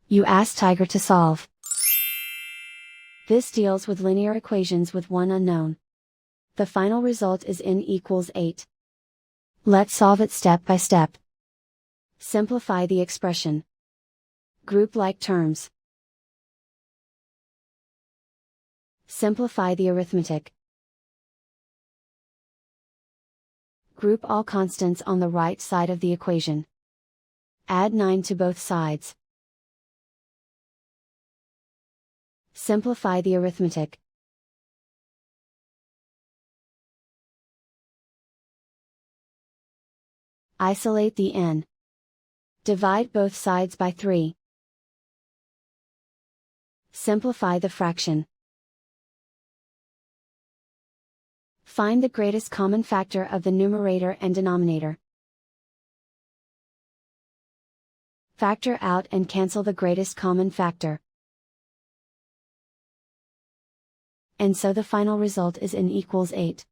You ask Tiger to solve. This deals with linear equations with one unknown. The final result is n equals 8. Let's solve it step by step. Simplify the expression. Group like terms. Simplify the arithmetic. Group all constants on the right side of the equation. Add 9 to both sides. Simplify the arithmetic. Isolate the n. Divide both sides by 3. Simplify the fraction. Find the greatest common factor of the numerator and denominator. Factor out and cancel the greatest common factor. And so the final result is n equals 8.